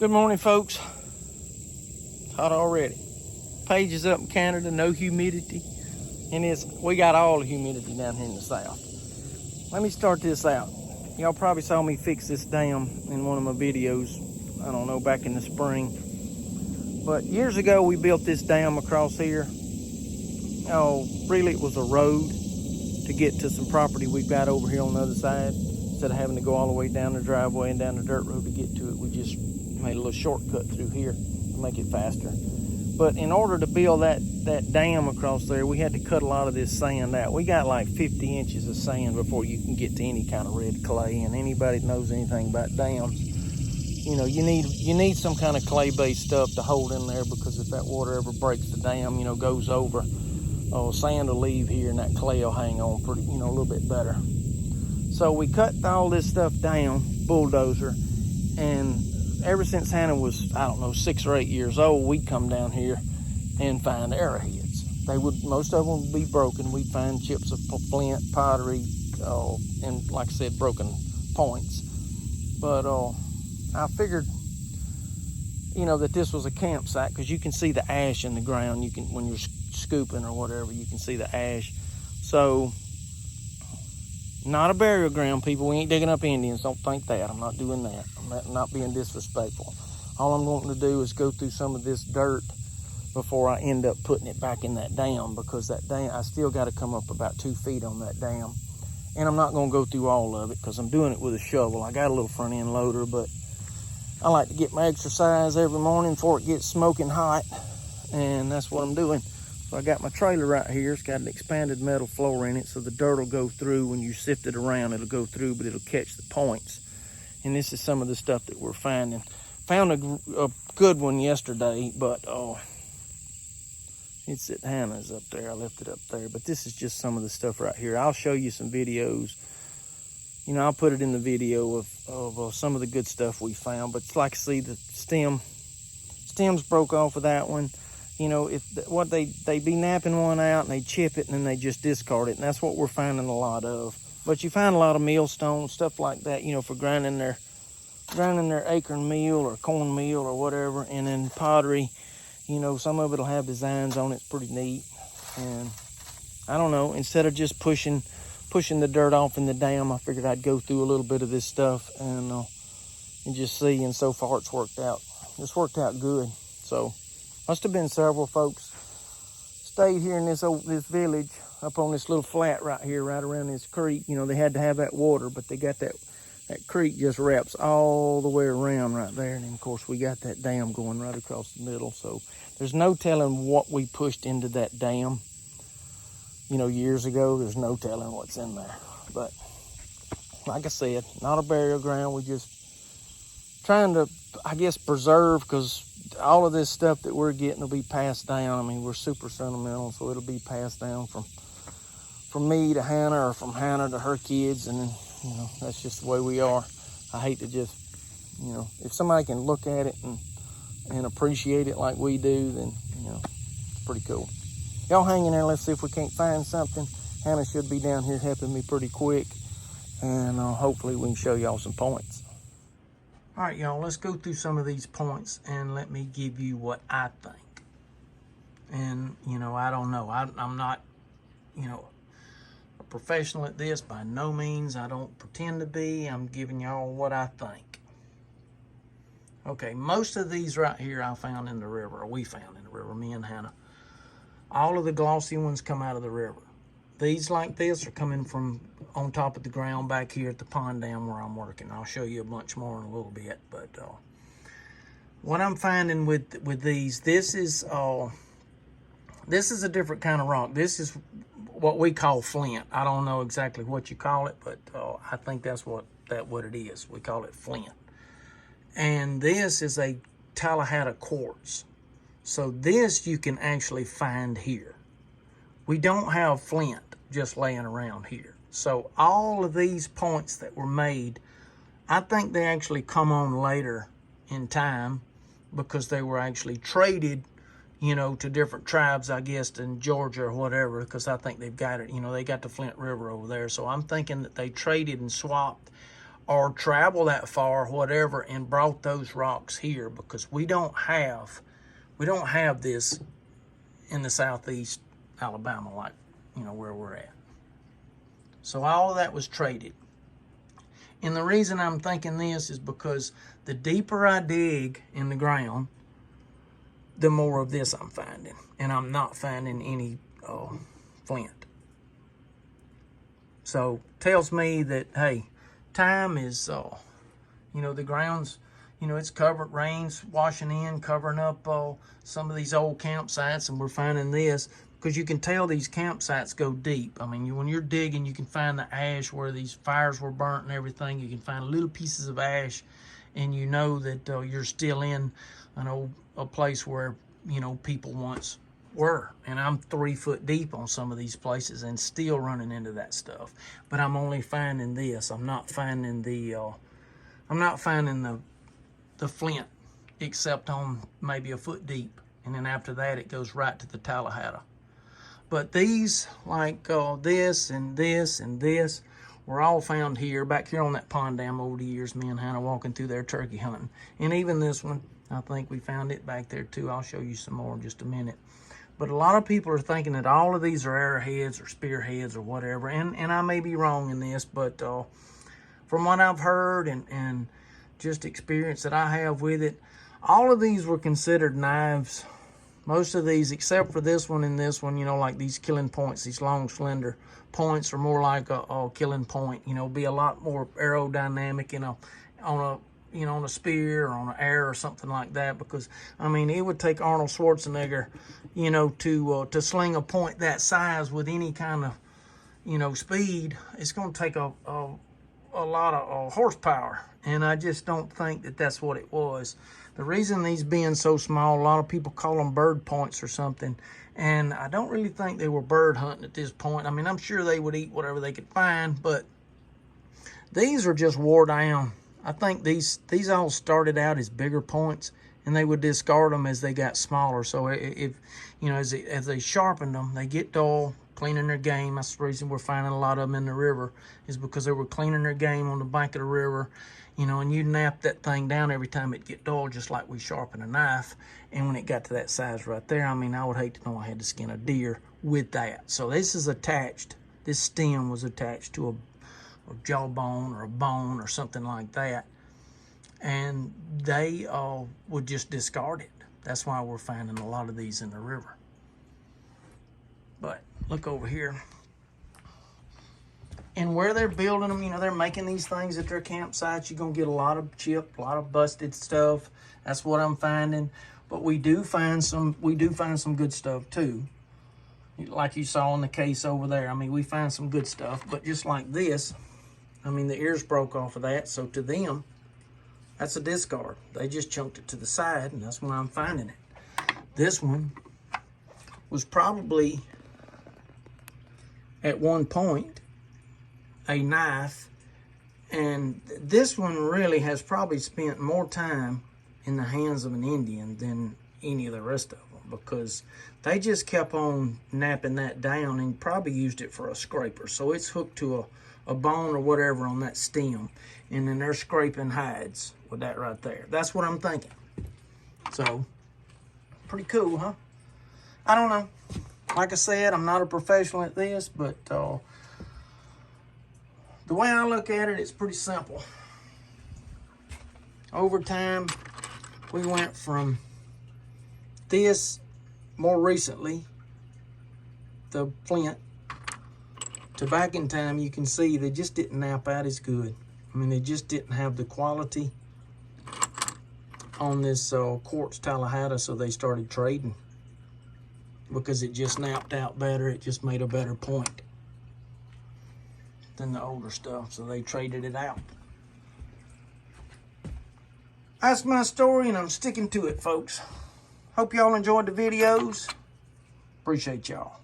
Good morning, folks. It's hot already. Page is up in Canada, no humidity. And we got all the humidity down here in the south. Let me start this out. Y'all probably saw me fix this dam in one of my videos, I don't know, back in the spring. But years ago, we built this dam across here. Oh, really, it was a road to get to some property we've got over here on the other side. Instead of having to go all the way down the driveway and down the dirt road to get to it, we just made a little shortcut through here to make it faster. But in order to build that dam across there, we had to cut a lot of this sand out. We got like 50 inches of sand before you can get to any kind of red clay. And anybody that knows anything about dams, you know, you need some kind of clay-based stuff to hold in there, because if that water ever breaks the dam, you know, goes over, sand will leave here and that clay will hang on pretty, you know, a little bit better. So we cut all this stuff down, bulldozer, and ever since Hannah was, I don't know, 6 or 8 years old, we'd come down here and find arrowheads. Most of them would be broken. We'd find chips of flint, pottery, and like I said, broken points. But I figured, you know, that this was a campsite, because you can see the ash in the ground. You can, when you're scooping or whatever, you can see the ash. So, not a burial ground, people. We ain't digging up Indians. Don't think that. I'm not doing that. I'm not being disrespectful. All I'm wanting to do is go through some of this dirt before I end up putting it back in that dam, because that dam, I still got to come up about 2 feet on that dam. And I'm not going to go through all of it, because I'm doing it with a shovel. I got a little front end loader, but I like to get my exercise every morning before it gets smoking hot. And that's what I'm doing. So I got my trailer right here. It's got an expanded metal floor in it, so the dirt will go through. When you sift it around, it'll go through, but it'll catch the points. And this is some of the stuff that we're finding. Found a good one yesterday, but it's at Hannah's up there. I left it up there. But this is just some of the stuff right here. I'll show you some videos. You know, I'll put it in the video of some of the good stuff we found. But like I see, the stems broke off of that one. You know, they be napping one out and they chip it and then they just discard it. And that's what we're finding a lot of. But you find a lot of millstones, stuff like that, you know, for grinding their acorn meal or corn meal or whatever. And then pottery, you know, some of it'll have designs on it. It's pretty neat. And I don't know, instead of just pushing the dirt off in the dam, I figured I'd go through a little bit of this stuff and just see. And so far it's worked out. It's worked out good. So must have been several folks stayed here in this village up on this little flat right here, right around this creek. You know, they had to have that water, but they got that creek just wraps all the way around right there. And then, of course, we got that dam going right across the middle. So there's no telling what we pushed into that dam, you know, years ago. There's no telling what's in there. But like I said, not a burial ground. We just trying to, I guess, preserve, because all of this stuff that we're getting will be passed down. I mean, we're super sentimental, so it'll be passed down from me to Hannah, or from Hannah to her kids. And then, you know, that's just the way we are. I hate to just, you know, if somebody can look at it and appreciate it like we do, then, you know, it's pretty cool. Y'all hang in there. Let's see if we can't find something. Hannah should be down here helping me pretty quick, and hopefully we can show y'all some points. All right, y'all, let's go through some of these points and let me give you what I think. And, you know, I don't know. I'm not, you know, a professional at this by no means. I don't pretend to be. I'm giving y'all what I think. Okay, most of these right here I found in the river, or we found in the river, me and Hannah. All of the glossy ones come out of the river. These like this are coming from on top of the ground back here at the pond dam where I'm working. I'll show you a bunch more in a little bit. But what I'm finding with these, this is a different kind of rock. This is what we call flint. I don't know exactly what you call it, but I think that's what it is. We call it flint. And this is a Tallahassee quartz. So this you can actually find here. We don't have flint just laying around here. So all of these points that were made, I think they actually come on later in time, because they were actually traded, you know, to different tribes, I guess, in Georgia or whatever, because I think they've got it, you know, they got the Flint River over there. So I'm thinking that they traded and swapped, or travel that far, whatever, and brought those rocks here, because we don't have this in the southeast Alabama, like, you know, where we're at. So all of that was traded. And the reason I'm thinking this is because the deeper I dig in the ground, the more of this I'm finding. And I'm not finding any flint. So tells me that, hey, time is, you know, the ground's, you know, it's covered, rain's washing in, covering up some of these old campsites, and we're finding this. Because you can tell these campsites go deep. I mean, when you're digging, you can find the ash where these fires were burnt and everything. You can find little pieces of ash, and you know that you're still in a place where, you know, people once were. And I'm 3 foot deep on some of these places and still running into that stuff. But I'm only finding this. I'm not finding the flint, except on maybe a foot deep. And then after that, it goes right to the Tallahatchie. But these, like this and this and this, were all found here, back here on that pond dam over the years, me and Hannah walking through there turkey hunting. And even this one, I think we found it back there too. I'll show you some more in just a minute. But a lot of people are thinking that all of these are arrowheads or spearheads or whatever. And I may be wrong in this, but from what I've heard and just experience that I have with it, all of these were considered knives. Most of these, except for this one and this one, you know, like these killing points, these long, slender points are more like a killing point. You know, be a lot more aerodynamic on a spear or on an arrow or something like that. Because I mean, it would take Arnold Schwarzenegger, you know, to sling a point that size with any kind of, you know, speed. It's going to take a lot of horsepower, and I just don't think that that's what it was. The reason these being so small, a lot of people call them bird points or something, and I don't really think they were bird hunting at this point. I mean, I'm sure they would eat whatever they could find, but these are just wore down. I think these all started out as bigger points, and they would discard them as they got smaller. So if you know, as they sharpened them, they get dull, cleaning their game. That's the reason we're finding a lot of them in the river, is because they were cleaning their game on the bank of the river. You know, and you nap that thing down every time it get dull, just like we sharpen a knife. And when it got to that size right there, I mean, I would hate to know I had to skin a deer with that. So this is attached. This stem was attached to a jawbone or a bone or something like that. And they would just discard it. That's why we're finding a lot of these in the river. But look over here. And where they're building them, you know, they're making these things at their campsites. You're going to get a lot of chipped, a lot of busted stuff. That's what I'm finding. But we do find some good stuff too. Like you saw in the case over there. I mean, we find some good stuff. But just like this, I mean, the ears broke off of that. So to them, that's a discard. They just chunked it to the side, and that's why I'm finding it. This one was probably, at one point, a knife, and this one really has probably spent more time in the hands of an Indian than any of the rest of them, because they just kept on napping that down and probably used it for a scraper. So it's hooked to a bone or whatever on that stem, and then they're scraping hides with that right there. That's what I'm thinking. So pretty cool, huh? I don't know. Like I said, I'm not a professional at this, but the way I look at it, it's pretty simple. Over time, we went from this, more recently, the flint, to back in time. You can see they just didn't nap out as good. I mean, they just didn't have the quality on this quartz Tallahatchie, so they started trading, because it just napped out better. It just made a better point than the older stuff, so they traded it out. That's my story, and I'm sticking to it, folks. Hope y'all enjoyed the videos. Appreciate y'all.